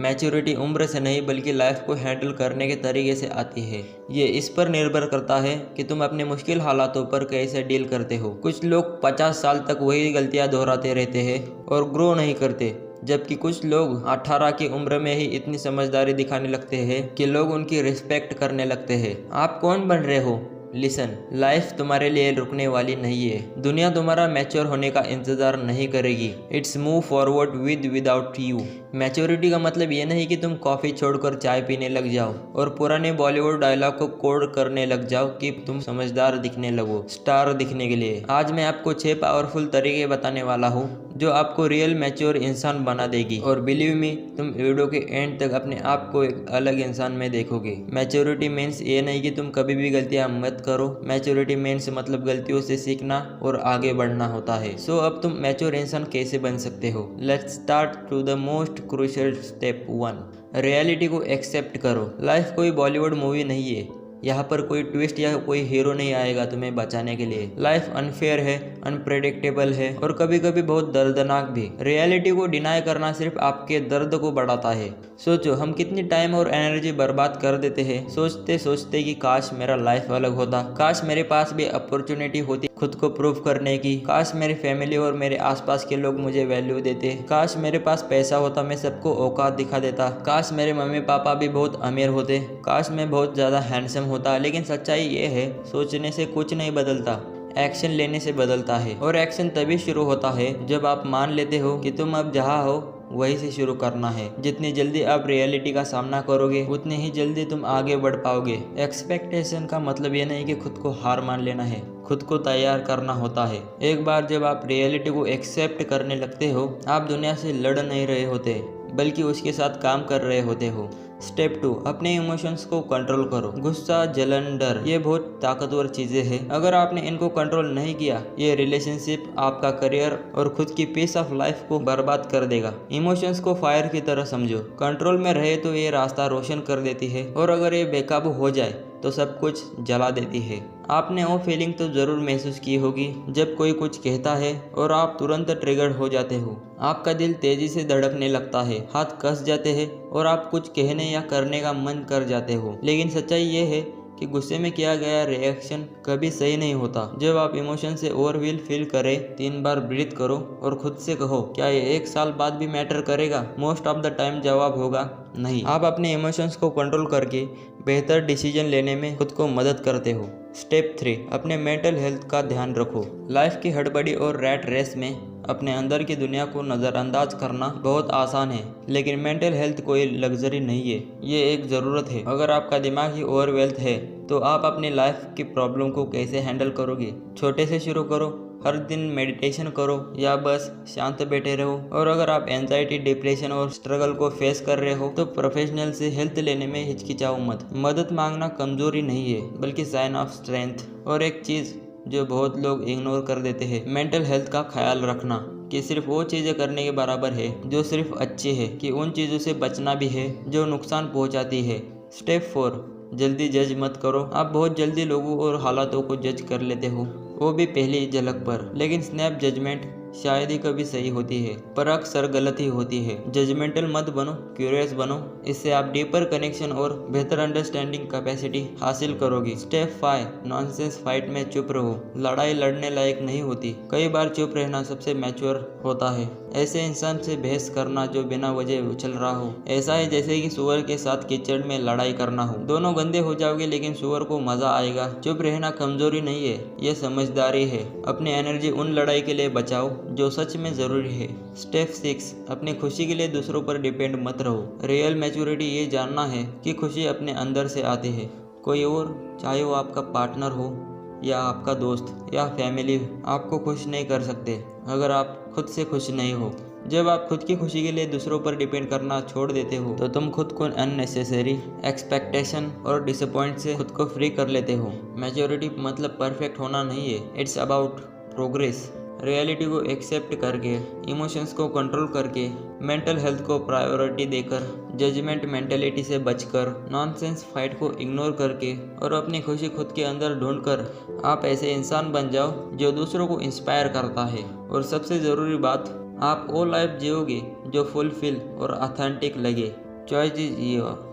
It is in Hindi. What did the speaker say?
मैच्योरिटी उम्र से नहीं बल्कि लाइफ को हैंडल करने के तरीके से आती है। ये इस पर निर्भर करता है कि तुम अपने मुश्किल हालातों पर कैसे डील करते हो। कुछ लोग 50 साल तक वही गलतियां दोहराते रहते हैं और ग्रो नहीं करते, जबकि कुछ लोग 18 की उम्र में ही इतनी समझदारी दिखाने लगते हैं कि लोग उनकी रिस्पेक्ट करने लगते हैं। आप कौन बन रहे हो? लिसन, लाइफ तुम्हारे लिए रुकने वाली नहीं है। दुनिया तुम्हारा मैच्योर होने का इंतजार नहीं करेगी। It's move forward without you. Maturity का मतलब ये नहीं कि तुम कॉफ़ी छोड़कर चाय पीने लग जाओ और पुराने बॉलीवुड डायलॉग को कोड करने लग जाओ कि तुम समझदार दिखने लगो, स्टार दिखने के लिए। आज मैं आपको 6 पावरफुल तरीके बताने वाला हूँ जो आपको रियल मैच्योर इंसान बना देगी, और बिलीव मी, तुम वीडियो के एंड तक अपने आप को एक अलग इंसान में देखोगे। मैच्योरिटी मीन्स ये नहीं कि तुम कभी भी गलतियां मत करो। मैच्योरिटी मीन्स मतलब गलतियों से सीखना और आगे बढ़ना होता है। सो अब तुम मैच्योर इंसान कैसे बन सकते हो? Let's start to the most crucial step 1। Reality को एक्सेप्ट करो। लाइफ कोई बॉलीवुड मूवी नहीं है। यहाँ पर कोई ट्विस्ट या कोई हीरो नहीं आएगा तुम्हें बचाने के लिए। लाइफ अनफेयर है, अनप्रेडिक्टेबल है और कभी कभी बहुत दर्दनाक भी। रियलिटी को डिनाई करना सिर्फ आपके दर्द को बढ़ाता है। सोचो, हम कितनी टाइम और एनर्जी बर्बाद कर देते हैं सोचते सोचते कि काश मेरा लाइफ अलग होता, काश मेरे पास भी अपॉर्चुनिटी होती खुद को प्रूव करने की, काश मेरी फैमिली और मेरे आसपास के लोग मुझे वैल्यू देते, काश मेरे पास पैसा होता, मैं सबको औकात दिखा देता, काश मेरे मम्मी पापा भी बहुत अमीर होते, काश मैं बहुत ज़्यादा हैंडसम होता। लेकिन सच्चाई ये है, सोचने से कुछ नहीं बदलता, एक्शन लेने से बदलता है। और एक्शन तभी शुरू होता है जब आप मान लेते हो कि तुम अब जहाँ हो वहीं से शुरू करना है। जितनी जल्दी आप रियलिटी का सामना करोगे उतनी ही जल्दी तुम आगे बढ़ पाओगे। एक्सपेक्टेशन का मतलब ये नहीं कि खुद को हार मान लेना है, खुद को तैयार करना होता है। एक बार जब आप रियलिटी को एक्सेप्ट करने लगते हो, आप दुनिया से लड़ नहीं रहे होते बल्कि उसके साथ काम कर रहे होते हो। स्टेप 2, अपने इमोशंस को कंट्रोल करो। गुस्सा, जलन, डर, ये बहुत ताकतवर चीज़ें हैं। अगर आपने इनको कंट्रोल नहीं किया, ये रिलेशनशिप, आपका करियर और खुद की पीस ऑफ लाइफ को बर्बाद कर देगा। इमोशंस को फायर की तरह समझो। कंट्रोल में रहे तो ये रास्ता रोशन कर देती है, और अगर ये बेकाबू हो जाए तो सब कुछ जला देती है। आपने वो फीलिंग तो ज़रूर महसूस की होगी जब कोई कुछ कहता है और आप तुरंत ट्रिगर हो जाते हो। आपका दिल तेज़ी से धड़कने लगता है, हाथ कस जाते हैं और आप कुछ कहने या करने का मन कर जाते हो। लेकिन सच्चाई ये है कि गुस्से में किया गया रिएक्शन कभी सही नहीं होता। जब आप इमोशन से ओवरवेल फील करें, 3 बार ब्रीथ करो और खुद से कहो, क्या ये 1 साल बाद भी मैटर करेगा? मोस्ट ऑफ द टाइम जवाब होगा नहीं। आप अपने इमोशंस को कंट्रोल करके बेहतर डिसीजन लेने में खुद को मदद करते हो। स्टेप 3, अपने मेंटल हेल्थ का ध्यान रखो। लाइफ की हड़बड़ी और रैट रेस में अपने अंदर की दुनिया को नज़रअंदाज करना बहुत आसान है, लेकिन मेंटल हेल्थ कोई लग्जरी नहीं है, ये एक ज़रूरत है। अगर आपका दिमाग ही ओवरवेल्थ है तो आप अपनी लाइफ की प्रॉब्लम को कैसे हैंडल करोगे? छोटे से शुरू करो, हर दिन मेडिटेशन करो या बस शांत बैठे रहो। और अगर आप एंजाइटी, डिप्रेशन और स्ट्रगल को फेस कर रहे हो तो प्रोफेशनल से हेल्प लेने में हिचकिचाओ मत। मदद मांगना कमजोरी नहीं है बल्कि साइन ऑफ स्ट्रेंथ। और एक चीज़ जो बहुत लोग इग्नोर कर देते हैं, मेंटल हेल्थ का ख्याल रखना कि सिर्फ वो चीज़ें करने के बराबर है जो सिर्फ अच्छी है, कि उन चीज़ों से बचना भी है जो नुकसान पहुंचाती है। स्टेप 4, जल्दी जज मत करो। आप बहुत जल्दी लोगों और हालातों को जज कर लेते हो, वो भी पहली झलक पर। लेकिन स्नैप जजमेंट शायद ही कभी सही होती है, पर अक्सर गलत ही होती है। जजमेंटल मत बनो, क्यूरियस बनो। इससे आप डीपर कनेक्शन और बेहतर अंडरस्टैंडिंग कैपेसिटी हासिल करोगे। स्टेप 5, नॉनसेंस फाइट में चुप रहो। लड़ाई लड़ने लायक नहीं होती, कई बार चुप रहना सबसे मैच्योर होता है। ऐसे इंसान से बहस करना जो बिना वजह उछल रहा हो, ऐसा है जैसे कि सुअर के साथ कीचड़ में लड़ाई करना हो। दोनों गंदे हो जाओगे लेकिन सुअर को मजा आएगा। चुप रहना कमजोरी नहीं है, ये समझदारी है। अपनी एनर्जी उन लड़ाई के लिए बचाओ जो सच में जरूरी है। स्टेप 6, अपनी खुशी के लिए दूसरों पर डिपेंड मत रहो। रियल मैच्योरिटी ये जानना है कि खुशी अपने अंदर से आती है, कोई और, चाहे वो आपका पार्टनर हो या आपका दोस्त या फैमिली, आपको खुश नहीं कर सकते अगर आप खुद से खुश नहीं हो। जब आप खुद की खुशी के लिए दूसरों पर डिपेंड करना छोड़ देते हो तो तुम खुद को अननेसेसरी एक्सपेक्टेशन और डिसअपॉइंट से खुद को फ्री कर लेते हो। मैच्योरिटी मतलब परफेक्ट होना नहीं है, इट्स अबाउट प्रोग्रेस। रियलिटी को एक्सेप्ट करके, इमोशंस को कंट्रोल करके, मेंटल हेल्थ को प्रायोरिटी देकर, जजमेंट मेंटेलिटी से बचकर, नॉनसेंस फाइट को इग्नोर करके और अपनी खुशी खुद के अंदर ढूंढकर आप ऐसे इंसान बन जाओ जो दूसरों को इंस्पायर करता है। और सबसे ज़रूरी बात, आप वो लाइफ जियोगे जो फुलफिल और ऑथेंटिक लगे। चॉइस दीजिए आप।